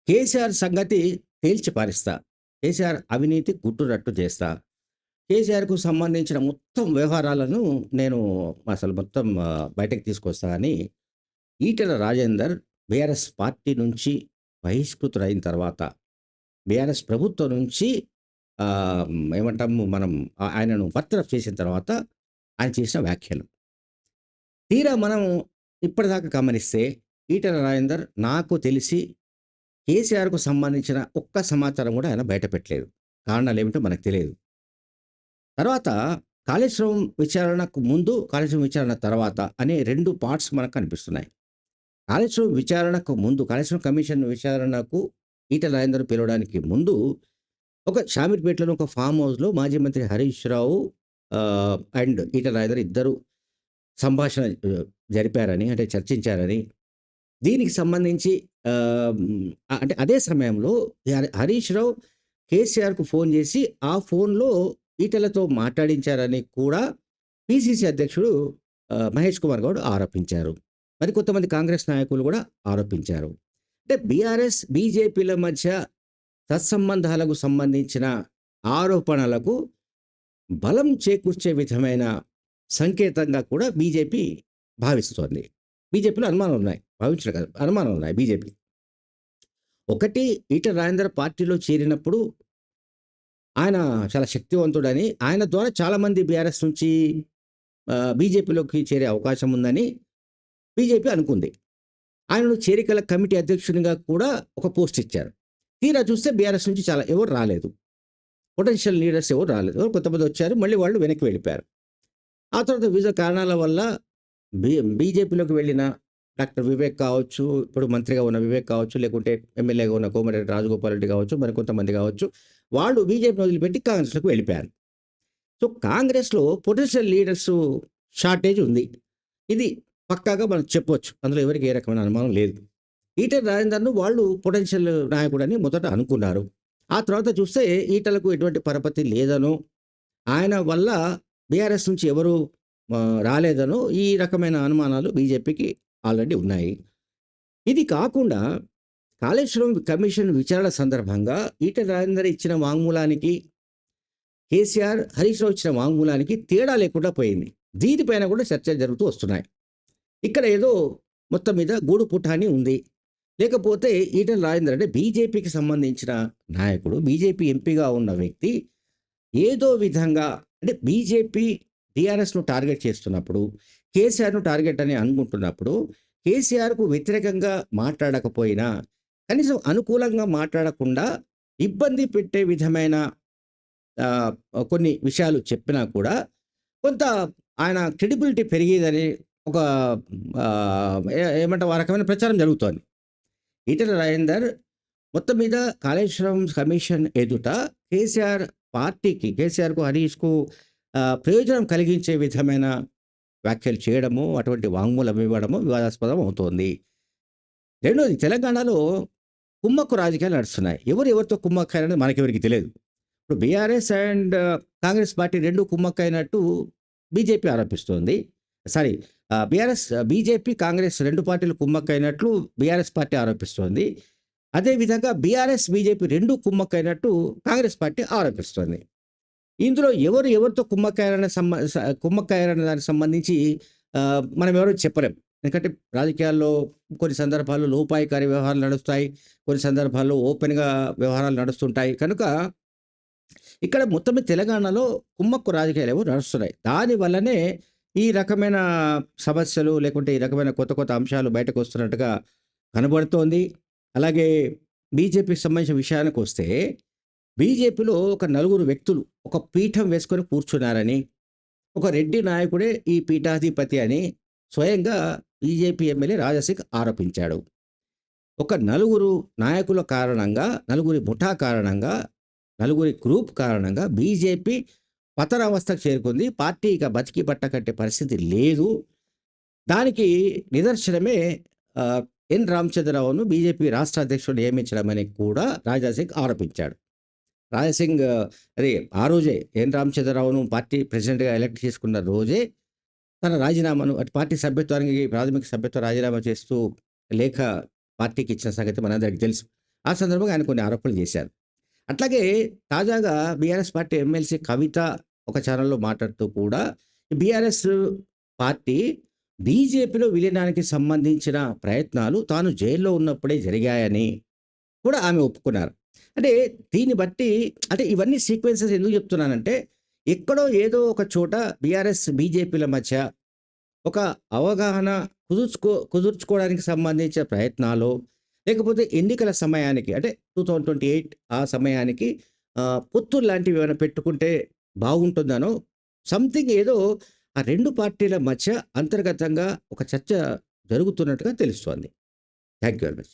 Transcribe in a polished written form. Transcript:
కేసీఆర్ సంగతి తేల్చి పారేస్తా. కేసీఆర్ అవినీతి గుట్టురట్టు చేస్తా. కేసీఆర్‌కు సంబంధించిన మొత్తం వ్యవహారాలను నేను అసలు మొత్తం బయటకు తీసుకొస్తా అని ఈటెల రాజేందర్ బీఆర్ఎస్ పార్టీ నుంచి బహిష్కృతుడైన తర్వాత, బీఆర్ఎస్ ప్రభుత్వం నుంచి ఏమంటాము మనం ఆయనను బర్తరఫ్ చేసిన తర్వాత ఆయన చేసిన వ్యాఖ్యలు. తీరా మనం ఇప్పటిదాకా గమనిస్తే ఈటెల రాజేందర్ నాకు తెలిసి కేసీఆర్‌కు సంబంధించిన ఒక్క సమాచారం కూడా ఆయన బయట పెట్టలేదు. కారణాలేమిటో మనకు తెలియదు. తర్వాత కాళేశ్వరం విచారణకు ముందు, కాళేశ్వరం విచారణ తర్వాత అనే 2 పార్ట్స్ మనకు కనిపిస్తున్నాయి. కాళేశ్వరం విచారణకు ముందు, కాళేశ్వరం కమిషన్ విచారణకు ఈటెల రాజేందర్‌ను పిలవడానికి ముందు ఒక షామీర్పేటలోని ఒక ఫార్మ్ హౌస్‌లో మాజీ మంత్రి హరీష్ రావు అండ్ ఈటెల రాజేందర్ ఇద్దరు సంభాషణ జరిపారని, అంటే చర్చించారని, దీనికి సంబంధించి అంటే అదే సమయంలో హరీష్ రావు కేసీఆర్‌కు ఫోన్ చేసి ఆ ఫోన్‌లో ఈటెలతో మాట్లాడించారని కూడా పీసీసీ అధ్యక్షుడు మహేష్ కుమార్ గౌడ్ ఆరోపించారు. మరి కొంతమంది కాంగ్రెస్ నాయకులు కూడా ఆరోపించారు. అంటే బీఆర్ఎస్, బీజేపీల మధ్య సత్సంబంధాలకు సంబంధించిన ఆరోపణలకు బలం చేకూర్చే విధమైన సంకేతంగా కూడా బీజేపీ భావిస్తోంది. బీజేపీలో అనుమానాలు ఉన్నాయి. భావించడం కాదు, అనుమానాలు ఉన్నాయి బీజేపీ. ఒకటి, ఈటెల రాజేందర్ పార్టీలో చేరినప్పుడు ఆయన చాలా శక్తివంతుడని, ఆయన ద్వారా చాలామంది బీఆర్ఎస్ నుంచి బీజేపీలోకి చేరే అవకాశం ఉందని బీజేపీ అనుకుంది. ఆయనను చేరికల కమిటీ అధ్యక్షునిగా కూడా ఒక పోస్ట్ ఇచ్చారు. తీరా చూస్తే బీఆర్ఎస్ నుంచి ఎవరు రాలేదు. పొటెన్షియల్ లీడర్స్ ఎవరు రాలేదు. కొంతమంది వచ్చారు, మళ్ళీ వాళ్ళు వెనక్కి వెళ్ళిపోయారు. ఆ తర్వాత వివిధ కారణాల వల్ల బీజేపీలోకి వెళ్ళిన డాక్టర్ వివేక్ కావచ్చు, ఇప్పుడు మంత్రిగా ఉన్న వివేక్ కావచ్చు, లేకుంటే ఎమ్మెల్యేగా ఉన్న కోమటిరెడ్డి రాజగోపాల్ రెడ్డి కావచ్చు, మరికొంతమంది కావచ్చు, వాళ్ళు బీజేపీని వదిలిపెట్టి కాంగ్రెస్‌లోకి వెళ్ళిపోయారు. సో, కాంగ్రెస్‌లో పొటెన్షియల్ లీడర్స్ షార్టేజ్ ఉంది. ఇది పక్కాగా మనం చెప్పొచ్చు. అందులో ఎవరికీ ఏ రకమైన అనుమానం లేదు. ఈటెల రాజేందర్‌ను వాళ్ళు పొటెన్షియల్ నాయకుడని మొదట అనుకున్నారు. ఆ తర్వాత చూస్తే ఈటెలకు ఎటువంటి పరపతి లేదనో, ఆయన వల్ల బీఆర్ఎస్ నుంచి ఎవరు రాలేదనో ఈ రకమైన అనుమానాలు బీజేపీకి ఆల్రెడీ ఉన్నాయి. ఇది కాకుండా కాళేశ్వరం కమిషన్ విచారణ సందర్భంగా ఈటెల రాజేందర్ ఇచ్చిన వాంగ్మూలానికి, కేసీఆర్, హరీష్ రావు ఇచ్చిన వాంగ్మూలానికి తేడా లేకుండా పోయింది. దీనిపైన కూడా చర్చలు జరుగుతూ వస్తున్నాయి. ఇక్కడ ఏదో మొత్తం మీద గూడు పుఠాని ఉంది. లేకపోతే ఈటెల రాజేందర్ అంటే బీజేపీకి సంబంధించిన నాయకుడు, బీజేపీ ఎంపీగా ఉన్న వ్యక్తి ఏదో విధంగా, అంటే బీజేపీ టీఆర్ఎస్‌ను టార్గెట్ చేస్తున్నప్పుడు, కేసీఆర్‌ను టార్గెట్ అని అనుకుంటున్నప్పుడు, కేసీఆర్‌కు వ్యతిరేకంగా మాట్లాడకపోయినా, కనీసం అనుకూలంగా మాట్లాడకుండా ఇబ్బంది పెట్టే విధమైన కొన్ని విషయాలు చెప్పినా కూడా కొంత ఆయన క్రెడిబిలిటీ పెరిగేదని ఒక ఏమంటారు, ఆ రకమైన ప్రచారం జరుగుతోంది. ఈటెల రాజేందర్ మొత్తం మీద కాళేశ్వరం కమిషన్ ఎదుట కేసీఆర్‌కు, హరీష్‌కు ప్రయోజనం కలిగించే విధమైన వ్యాఖ్యలు చేయడము, అటువంటి వాంగ్మూలం ఇవ్వడము వివాదాస్పదం అవుతోంది. రెండోది, తెలంగాణలో కుమ్మక్కు రాజకీయాలు నడుస్తున్నాయి. ఎవరితో కుమ్మక్కయ్యారనేది మనకెవరికీ తెలియదు. ఇప్పుడు బీఆర్ఎస్ అండ్ కాంగ్రెస్ పార్టీ 2 కుమ్మక్కయినట్టు బీజేపీ ఆరోపిస్తోంది. సారీ, బీజేపీ, కాంగ్రెస్ 2 పార్టీలు కుమ్మక్కయినట్లు బీఆర్ఎస్ పార్టీ ఆరోపిస్తోంది. అదేవిధంగా బీఆర్ఎస్, బీజేపీ 2 కుమ్మక్కయినట్టు కాంగ్రెస్ పార్టీ ఆరోపిస్తోంది. ఇందులో ఎవరితో కుమ్మక్కయ్యారనే దానికి సంబంధించి మనం ఎవరో చెప్పలేం. ఎందుకంటే రాజకీయాల్లో కొన్ని సందర్భాల్లో లోపాయికారి వ్యవహారాలు నడుస్తాయి. కొన్ని సందర్భాల్లో ఓపెన్‌గా వ్యవహారాలు నడుస్తుంటాయి. కనుక ఇక్కడ మొత్తం మీద తెలంగాణలో కుమ్మక్కు రాజకీయాలేవో నడుస్తున్నాయి. దానివల్లనే ఈ రకమైన సమస్యలు, లేకుంటే ఈ రకమైన కొత్త అంశాలు బయటకొస్తున్నట్టుగా కనబడుతోంది. అలాగే బీజేపీకి సంబంధించిన విషయానికొస్తే, బీజేపీలో ఒక నలుగురు వ్యక్తులు ఒక పీఠం వేసుకొని కూర్చున్నారని, ఒక రెడ్డి నాయకుడే ఈ పీఠాధిపతి అని స్వయంగా బీజేపీ ఎమ్మెల్యే రాజాసింగ్ ఆరోపించాడు. ఒక నలుగురు నాయకుల కారణంగా, నలుగురి ముఠా కారణంగా, నలుగురి గ్రూప్ కారణంగా బీజేపీ పతనావస్థకు చేరుకుంది. పార్టీ ఇక బతికి బట్టకట్టే పరిస్థితి లేదు. దానికి నిదర్శనమే ఎన్ రామచంద్రరావును బీజేపీ రాష్ట్ర అధ్యక్షుడు నియమించడమని కూడా రాజాసింగ్ ఆరోపించాడు. రాజాసింగ్ ఆ రోజే ఎన్ రామచంద్రరావును పార్టీ ప్రెసిడెంట్‌గా ఎలక్ట్ చేసుకున్న రోజే తన రాజీనామాను, అటు పార్టీ సభ్యత్వానికి, ప్రాథమిక సభ్యత్వ రాజీనామా చేస్తూ లేఖ పార్టీకి ఇచ్చిన సంగతి మనందరికీ తెలుసు. ఆ సందర్భంగా ఆయన కొన్ని ఆరోపణలు చేశారు. అట్లాగే తాజాగా బీఆర్ఎస్ పార్టీ ఎమ్మెల్సీ కవిత ఒక ఛానెల్‌లో మాట్లాడుతూ కూడా బీఆర్ఎస్ పార్టీ బీజేపీలో విలీనానికి సంబంధించిన ప్రయత్నాలు తాను జైల్లో ఉన్నప్పుడే జరిగాయని కూడా ఆమె ఒప్పుకున్నారు. అంటే దీన్ని బట్టి అంటే ఇవన్నీ సీక్వెన్సెస్ ఎందుకు చెప్తున్నానంటే, ఎక్కడో ఏదో ఒక చోట బీఆర్ఎస్, బీజేపీల మధ్య ఒక అవగాహన కుదుర్చుకోవడానికి సంబంధించిన ప్రయత్నాలో, లేకపోతే ఎన్నికల సమయానికి అంటే 2028 ఆ సమయానికి పొత్తులు లాంటివి ఏమైనా పెట్టుకుంటే బాగుంటుందనో, సంథింగ్ ఏదో ఆ 2 పార్టీల మధ్య అంతర్గతంగా ఒక చర్చ జరుగుతున్నట్టుగా తెలుస్తోంది. Thank you very much.